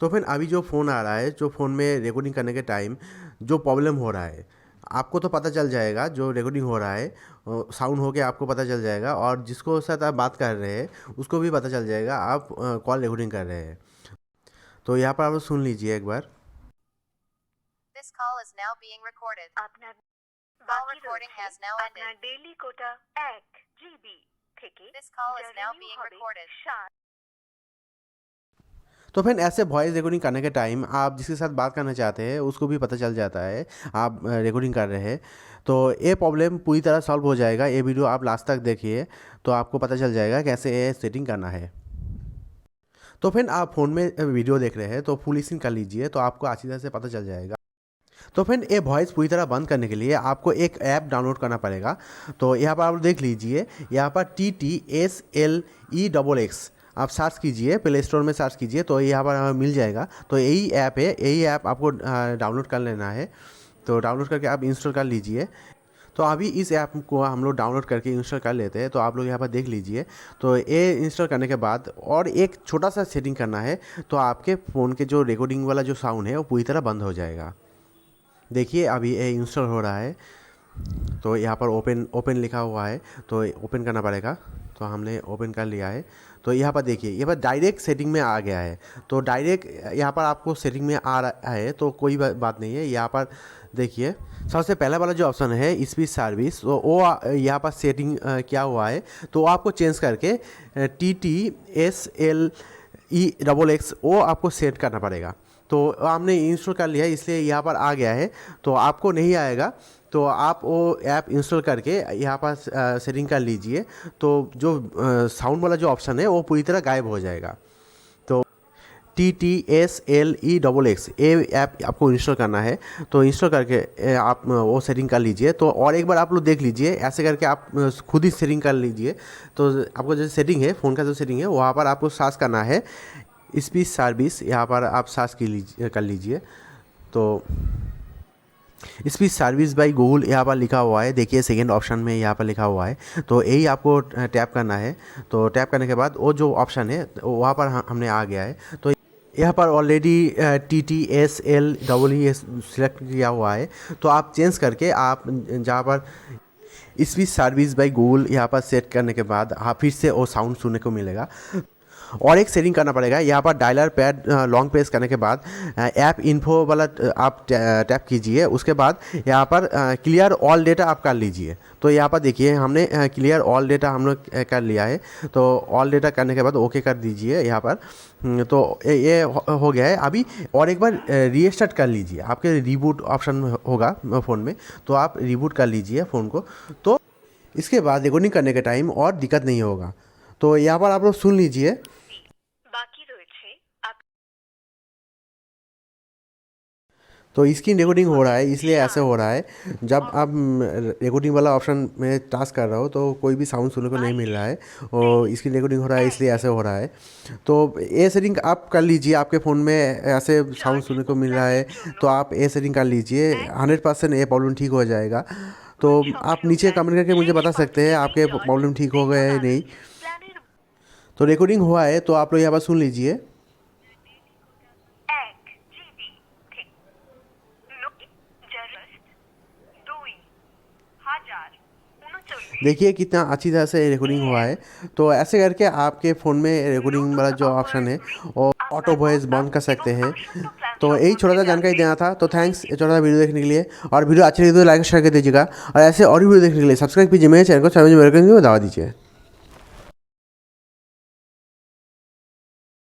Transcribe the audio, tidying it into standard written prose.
तो फिर अभी जो फ़ोन आ रहा है, जो फ़ोन में रिकॉर्डिंग करने के टाइम जो प्रॉब्लम हो रहा है, आपको तो पता चल जाएगा जो रिकॉर्डिंग हो रहा है, साउंड हो के आपको पता चल जाएगा, और जिसको साथ आप बात कर रहे हैं उसको भी पता चल जाएगा आप कॉल रिकॉर्डिंग कर रहे हैं। तो यहाँ पर आप सुन लीजिए एक बार। This call is now being recorded. আপনার Call বাকি recording রয়েছে has now আপনার ended. ডেইলি কোটা 1 জিবি থেকে This call is যা now renew being হবে recorded. 7। तो फिर ऐसे वॉइस रिकॉर्डिंग करने के टाइम आप जिसके साथ बात करना चाहते हैं उसको भी पता चल जाता है आप रिकॉर्डिंग कर रहे हैं। तो ये प्रॉब्लम पूरी तरह सॉल्व हो जाएगा। ये वीडियो आप लास्ट तक देखिए तो आपको पता चल जाएगा कैसे ये सेटिंग करना है। तो फिर आप फ़ोन में वीडियो देख रहे हैं तो फुल स्क्रीन कर लीजिए तो आपको अच्छी तरह से पता चल जाएगा। तो फिर ये वॉइस पूरी तरह बंद करने के लिए आपको एक ऐप डाउनलोड करना पड़ेगा। तो यहाँ पर आप देख लीजिए, यहाँ पर TTSLEXX आप सर्च कीजिए, प्ले स्टोर में सर्च कीजिए तो यहाँ पर मिल जाएगा। तो यही ऐप है, यही ऐप आपको डाउनलोड कर लेना है। तो डाउनलोड करके आप इंस्टॉल कर लीजिए। तो अभी इस ऐप को हम लोग डाउनलोड करके इंस्टॉल कर लेते हैं। तो आप लोग यहाँ पर देख लीजिए। तो ये इंस्टॉल करने के बाद और एक छोटा सा सेटिंग करना है, तो आपके फ़ोन के जो रिकॉर्डिंग वाला जो साउंड है वो पूरी तरह बंद हो जाएगा। देखिए अभी ये इंस्टॉल हो रहा है। तो यहाँ पर ओपन लिखा हुआ है तो ओपन करना पड़ेगा। तो हमने ओपन कर लिया है। तो यहाँ पर देखिए, यहाँ पर डायरेक्ट सेटिंग में आ गया है। तो डायरेक्ट यहाँ पर आपको सेटिंग में आ रहा है तो कोई बात नहीं है। यहाँ पर देखिए सबसे पहला वाला जो ऑप्शन है स्पीच सर्विस, तो वो यहाँ पर सेटिंग किया हुआ है। तो आपको चेंज करके TTSLEXX वो आपको सेट करना पड़ेगा। तो आपने इंस्टॉल कर लिया है इसलिए यहाँ पर आ गया है। तो आपको नहीं आएगा तो आप वो ऐप इंस्टॉल करके यहाँ पर सेटिंग कर लीजिए। तो जो साउंड वाला जो ऑप्शन है वो पूरी तरह गायब हो जाएगा। तो TTSLEXX ये ऐप आपको इंस्टॉल करना है। तो इंस्टॉल करके आप वो सेटिंग कर लीजिए। तो और एक बार आप लोग देख लीजिए, ऐसे करके आप खुद ही सेटिंग कर लीजिए। तो आपको जो सेटिंग है, फ़ोन का जो सेटिंग है वहाँ पर आपको सर्च करना है स्पीच सर्विस, यहाँ पर आप सर्च कर लीजिए। तो स्पीच सर्विस बाय गूगल यहाँ पर लिखा हुआ है, देखिए सेकंड ऑप्शन में यहाँ पर लिखा हुआ है। तो यही आपको टैप करना है। तो टैप करने के बाद वो जो ऑप्शन है वहाँ पर हमने आ गया है। तो यहाँ पर ऑलरेडी TTSLEXX सिलेक्ट किया हुआ है। तो आप चेंज करके आप जहाँ पर स्पीच सर्विस बाय गूगल यहाँ पर सेट करने के बाद आप फिर से वो साउंड सुनने को मिलेगा। और एक सेटिंग करना पड़ेगा, यहाँ पर डायलर पैड लॉन्ग प्रेस करने के बाद ऐप इन्फो वाला आप टैप कीजिए। उसके बाद यहाँ पर क्लियर ऑल डेटा आप कर लीजिए। तो यहाँ पर देखिए हमने क्लियर ऑल डेटा हम लोग कर लिया है। तो ऑल डेटा करने के बाद ओके कर दीजिए यहाँ पर। तो ये हो गया है। अभी और एक बार रीस्टार्ट कर लीजिए, आपके रिबूट ऑप्शन होगा फ़ोन में, तो आप रिबूट कर लीजिए फ़ोन को। तो इसके बाद रिकॉर्डिंग करने के टाइम और दिक्कत नहीं होगा। तो यहाँ पर आप लोग सुन लीजिए। বাকি রয়েছে तो स्क्रीन रिकॉर्डिंग हो रहा है इसलिए ऐसे हो रहा है। जब आप रिकॉर्डिंग वाला ऑप्शन में टास्क कर रहा हो तो कोई भी साउंड सुनने को नहीं मिल रहा है, और स्क्रीन रिकॉर्डिंग हो रहा है इसलिए ऐसे हो रहा है। तो ये सेटिंग आप कर लीजिए, आपके फ़ोन में ऐसे साउंड सुनने को मिल रहा है तो आप ये सेटिंग कर लीजिए। 100% ये प्रॉब्लम ठीक हो जाएगा। तो आप नीचे कमेंट करके मुझे बता सकते हैं आपके प्रॉब्लम ठीक हो गया है नहीं। প্ল্যানের तो रिकॉर्डिंग हुआ है तो आप लोग यहाँ पर सुन लीजिए। 1 জিবি থেকে জাস্ট 2039। देखिए कितना अच्छी तरह से रिकॉर्डिंग हुआ है। तो ऐसे करके आपके फ़ोन में रिकॉर्डिंग वाला जो ऑप्शन है वो ऑटो वॉइस बंद कर सकते हैं। तो यही छोटा सा जानकारी देना था। तो थैंक्स ये छोटा सा वीडियो देखने के लिए, और वीडियो अच्छी लगी तो लाइक शेयर कर दीजिएगा, और ऐसे और भी वीडियो देखने के लिए सब्सक्राइब कीजिए मेरे चैनल को, दावा दीजिए।